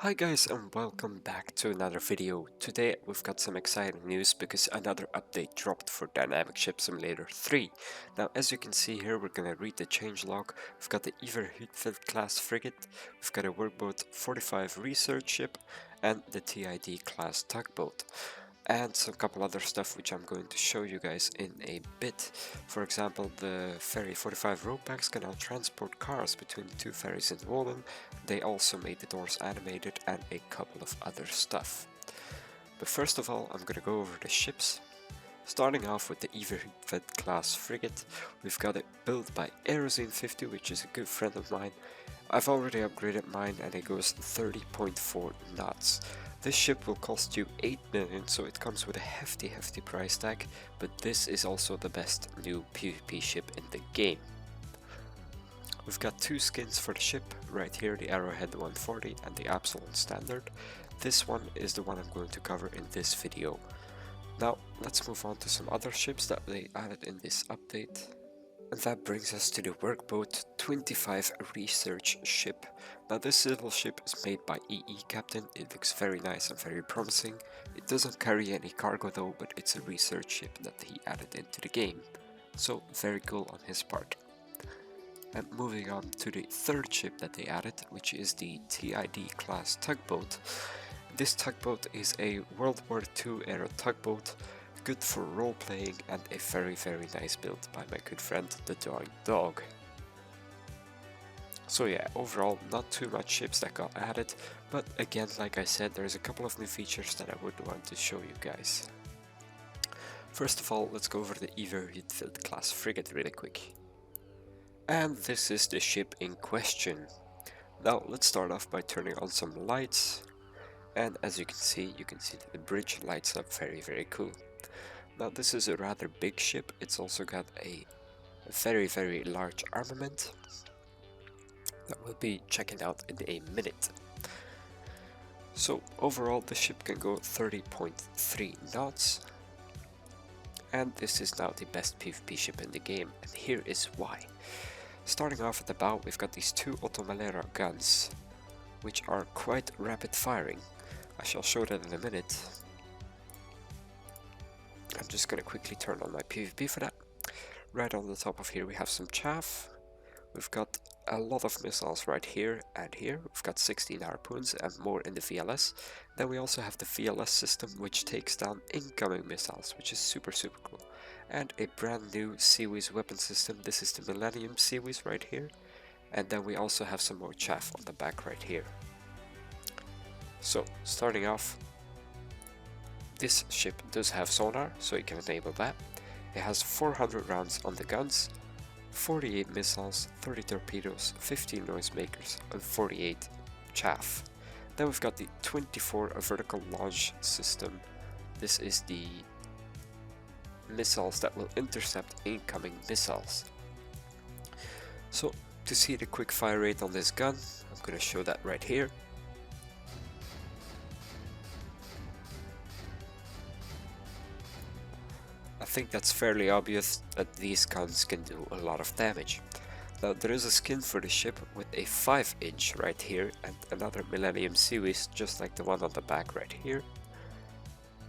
Hi guys and welcome back to another video. Today we've got some exciting news because another update dropped for Dynamic Ship Simulator 3. Now as you can see here, we're gonna read the changelog. We've got the Iver Huitveldt class frigate, we've got a workboat 45 research ship and the TID class tugboat. And some couple other stuff which I'm going to show you guys in a bit. For example, the Ferry 45 roadbacks can now transport cars between the two ferries in Wallen. They also made the doors animated and a couple of other stuff. But first of all, I'm gonna go over the ships. Starting off with the Iver Huitveldt class frigate, we've got it built by Aerozine50, which is a good friend of mine. I've already upgraded mine and it goes 30.4 knots. This ship will cost you 8 million, so it comes with a hefty price tag, but this is also the best new PvP ship in the game. We've got two skins for the ship, right here, the Arrowhead 140 and the Absalon Standard. This one is the one I'm going to cover in this video. Now let's move on to some other ships that they added in this update. And that brings us to the Workboat 25 research ship. Now this little ship is made by EE Captain. It looks very nice and very promising. It doesn't carry any cargo though, but it's a research ship that he added into the game. So very cool on his part. And moving on to the third ship that they added, which is the TID class tugboat. This tugboat is a World War II era tugboat, good for role-playing and a very nice build by my good friend the Drawing Dog. So yeah, overall not too much ships that got added, but again, like I said, there's a couple of new features that I would want to show you guys. First of all, let's go over the Iver Huitveldt class frigate really quick. And this is the ship in question. Now let's start off by turning on some lights, and as you can see that the bridge lights up very cool. Now this is a rather big ship. It's also got a very large armament that we'll be checking out in a minute. So overall the ship can go 30.3 knots, and this is now the best PvP ship in the game, and here is why. Starting off at the bow, we've got these two Automalera guns, which are quite rapid firing. I shall show that in a minute. I'm just gonna quickly turn on my PvP for that. Right on the top of here we have some chaff. We've got a lot of missiles right here and here. We've got 16 harpoons and more in the VLS. Then we also have the VLS system, which takes down incoming missiles, which is super cool. And a brand new Seawees weapon system. This is the Millennium Seawees right here. And then we also have some more chaff on the back right here. So starting off, this ship does have sonar, so you can enable that. It has 400 rounds on the guns, 48 missiles, 30 torpedoes, 15 noisemakers, and 48 chaff. Then we've got the 24 vertical launch system. This is the missiles that will intercept incoming missiles. So to see the quick fire rate on this gun, I'm going to show that right here. I think that's fairly obvious that these guns can do a lot of damage. Now there is a skin for the ship with a 5-inch right here and another Millennium Seawees just like the one on the back right here.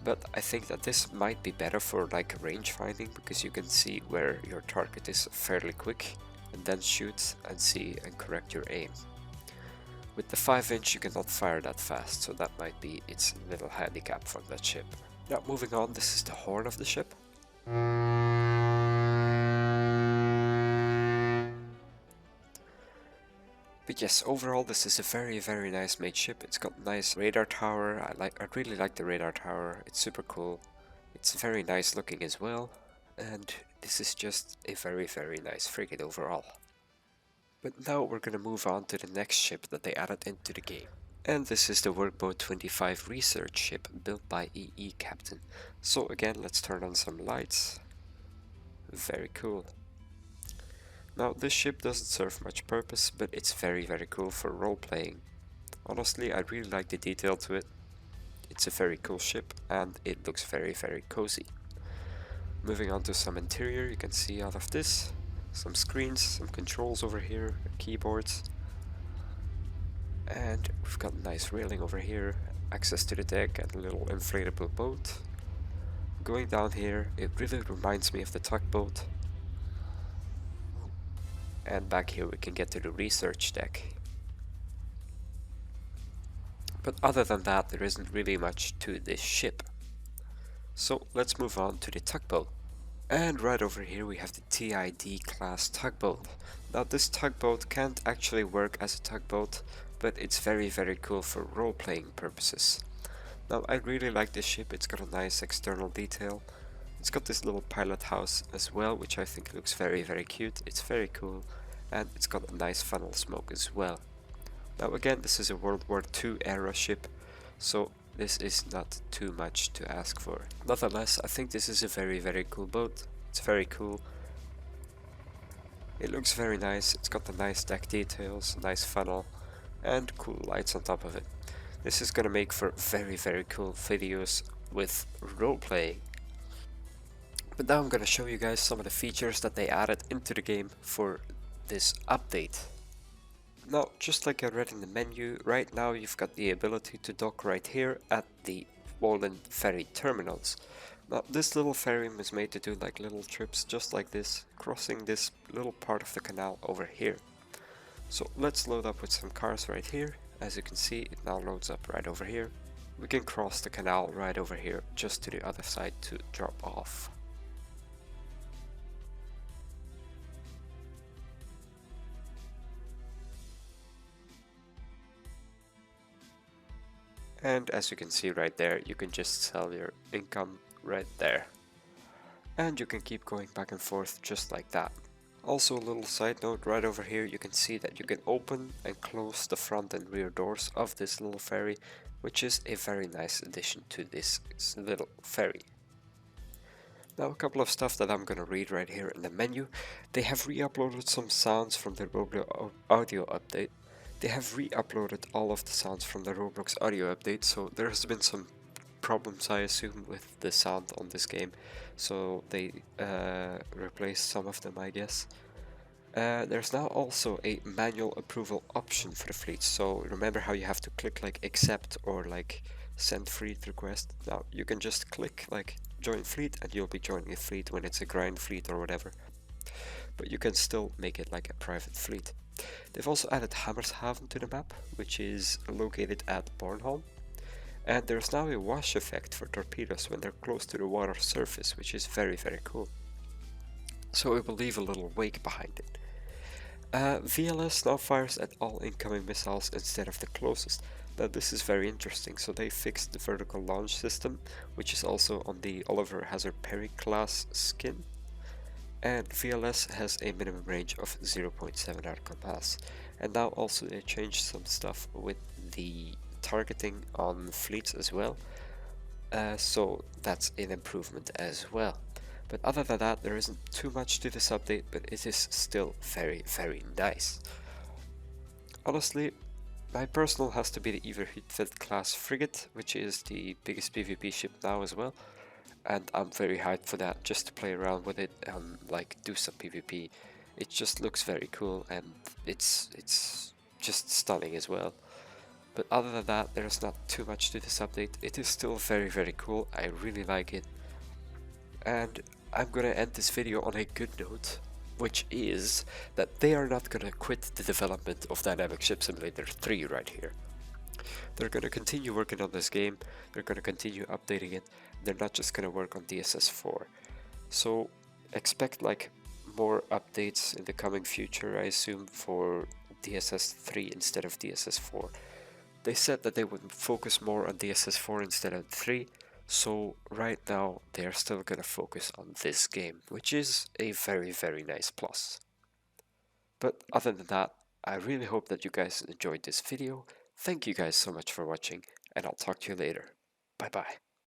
But I think that this might be better for like range finding, because you can see where your target is fairly quick and then shoot and see and correct your aim. With the 5-inch you cannot fire that fast, so that might be its little handicap from that ship. Now moving on, this is the horn of the ship. But yes, overall this is a very nice made ship. It's got nice radar tower. I really like the radar tower. It's super cool. It's very nice looking as well. And this is just a very nice frigate overall. But now we're gonna move on to the next ship that they added into the game. And this is the Workboat 25 research ship built by EE Captain. So again, let's turn on some lights. Very cool. Now this ship doesn't serve much purpose, but it's very cool for role-playing. Honestly, I really like the detail to it. It's a very cool ship and it looks very cozy. Moving on to some interior, you can see out of this some screens, some controls over here, keyboards. And we've got a nice railing over here, access to the deck and a little inflatable boat. Going down here, it really reminds me of the tugboat. And back here we can get to the research deck. But other than that, there isn't really much to this ship. So let's move on to the tugboat. And right over here we have the TID class tugboat. Now this tugboat can't actually work as a tugboat, but it's very cool for role-playing purposes. Now I really like this ship, it's got a nice external detail. It's got this little pilot house as well, which I think looks very cute. It's very cool, and it's got a nice funnel smoke as well. Now again, this is a World War II era ship, so this is not too much to ask for. Nonetheless, I think this is a very cool boat. It's very cool. It looks very nice. It's got the nice deck details, nice funnel, and cool lights on top of it. This is gonna make for very cool videos with role-playing. But now I'm gonna show you guys some of the features that they added into the game for this update. Now, just like I read in the menu, right now you've got the ability to dock right here at the Walden Ferry terminals. Now, this little ferry was made to do like little trips just like this, crossing this little part of the canal over here. So let's load up with some cars right here. As you can see, it now loads up right over here. We can cross the canal right over here, just to the other side to drop off. And as you can see right there, you can just sell your income right there. And you can keep going back and forth just like that. Also, a little side note, right over here you can see that you can open and close the front and rear doors of this little ferry, which is a very nice addition to this little ferry. Now, a couple of stuff that I'm gonna read right here in the menu. They have re-uploaded some sounds from the Roblox audio update. They have re-uploaded all of the sounds from the Roblox audio update, so there has been some problems, I assume, with the sound on this game, so they replaced some of them, I guess. There's now also a manual approval option for the fleet, so remember how you have to click like accept or like send fleet request. Now you can just click like join fleet and you'll be joining a fleet when it's a grind fleet or whatever, but you can still make it like a private fleet. They've also added Hammershaven to the map, which is located at Bornholm. And there's now a wash effect for torpedoes when they're close to the water surface, which is very cool. So it will leave a little wake behind it. VLS now fires at all incoming missiles instead of the closest. Now this is very interesting, so they fixed the vertical launch system, which is also on the Oliver Hazard Perry class skin. And VLS has a minimum range of 0.7 nautical miles. And now also they changed some stuff with the targeting on fleets as well, so that's an improvement as well. But other than that, there isn't too much to this update, but it is still very nice. Honestly, my personal has to be the Iver Huitveldt class frigate, which is the biggest PvP ship now as well, and I'm very hyped for that, just to play around with it and like do some PvP. It just looks very cool and it's just stunning as well. But other than that, there's not too much to this update. It is still very cool. I really like it. And I'm gonna end this video on a good note, which is that they are not gonna quit the development of Dynamic Ship Simulator 3 right here. They're gonna continue working on this game. They're gonna continue updating it. They're not just gonna work on DSS 4. So expect like more updates in the coming future, I assume, for DSS 3 instead of DSS 4. They said that they would focus more on DSS 4 instead of 3, so right now they are still gonna focus on this game, which is a very nice plus. But other than that, I really hope that you guys enjoyed this video. Thank you guys so much for watching, and I'll talk to you later. Bye bye.